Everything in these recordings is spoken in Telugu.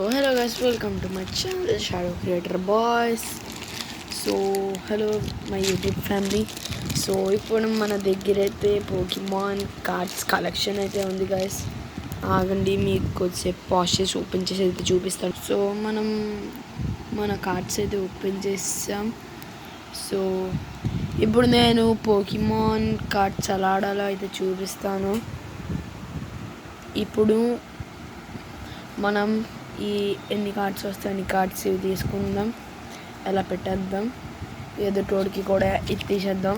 Hello guys, welcome to my channel Shadow Creator Boys. So hello my YouTube family. So ఇప్పుడు మన దగ్గర అయితే పోకీమాన్ కార్డ్స్ కలెక్షన్ అయితే ఉంది గైస్. ఆగండి, మీకు కొద్దిసేపు పాజ్ చేసి ఓపెన్ చేసి అయితే చూపిస్తాను. సో మనం మన కార్డ్స్ అయితే ఓపెన్ చేసాం. సో ఇప్పుడు నేను పోకీమాన్ కార్డ్స్ ఎలా ఆడాలో అయితే చూపిస్తాను. ఇప్పుడు మనం ఈ ఎన్ని కార్డ్స్ వస్తాయి అన్ని కార్డ్స్ ఇవి తీసుకుందాం, ఎలా పెట్టేద్దాం, ఎదుటోడికి కూడా ఇచ్చేసేద్దాం.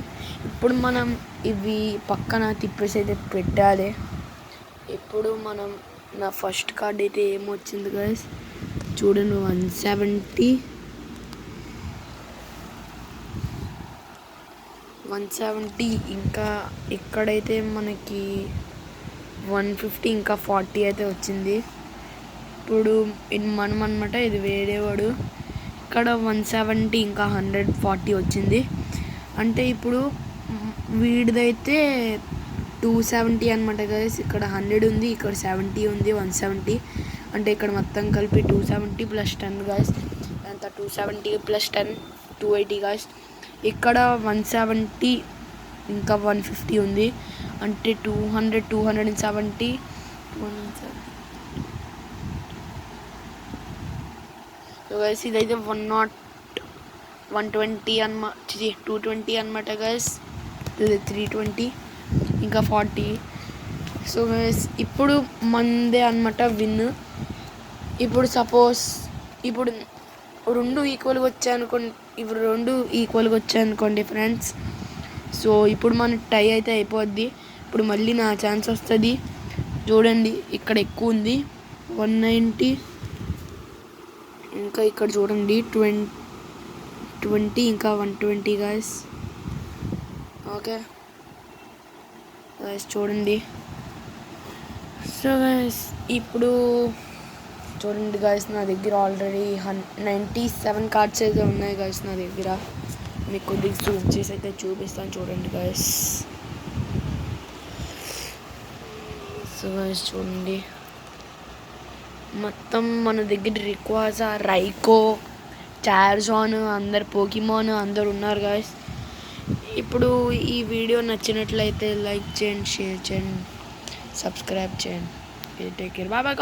ఇప్పుడు మనం ఇవి పక్కన తిప్పేసి అయితే పెట్టాలి. ఇప్పుడు మనం నా ఫస్ట్ కార్డ్ అయితే ఏమొచ్చింది గైస్ చూడండి, 170. ఇంకా ఇక్కడైతే మనకి 150 ఇంకా 40 అయితే వచ్చింది. ఇప్పుడు మనం అనమాట, ఇది వేరేవాడు. ఇక్కడ 170 ఇంకా 140 వచ్చింది. అంటే ఇప్పుడు వీడిదైతే 270 అనమాట గైస్. ఇక్కడ 100 ఉంది, ఇక్కడ 70 ఉంది, 170. అంటే ఇక్కడ మొత్తం కలిపి 270 + 10 గైస్. అంత 270 + 10 280 గైస్. ఇక్కడ 170 ఇంకా 150 ఉంది, అంటే 200 270 సో గైస్ ఇదైతే 120 అనమాట, 220 అనమాట గైస్. ఇది 320 ఇంకా 40. సో గైస్ ఇప్పుడు మందే అనమాట విన్. ఇప్పుడు సపోజ్ ఇప్పుడు రెండు ఈక్వల్గా వచ్చాయనుకోండి ఫ్రెండ్స్. సో ఇప్పుడు మన టై అయితే అయిపోద్ది. ఇప్పుడు మళ్ళీ నా ఛాన్స్ వస్తుంది. చూడండి, ఇక్కడ ఎక్కువ ఉంది 190, ఇంకా ఇక్కడ చూడండి 20 ఇంకా 120 గైస్. ఓకే గైస్ చూడండి. సో గైస్ ఇప్పుడు చూడండి గైస్, నా దగ్గర ఆల్రెడీ 97 కార్డ్స్ అయితే ఉన్నాయి గైస్ నా దగ్గర. మీకు కొద్దిగా జూమ్ చేసి అయితే చూపిస్తాను చూడండి గైస్. సో గైస్ చూడండి, మొత్తం మన దగ్గర రిక్వాజా, రైకో, చార్జాన్, అందరు పోకీమాన్ అందరు ఉన్నారు గైస్. ఇప్పుడు ఈ వీడియో నచ్చినట్లయితే లైక్ చేయండి, షేర్ చేయండి, సబ్స్క్రైబ్ చేయండి. Take care, bye bye.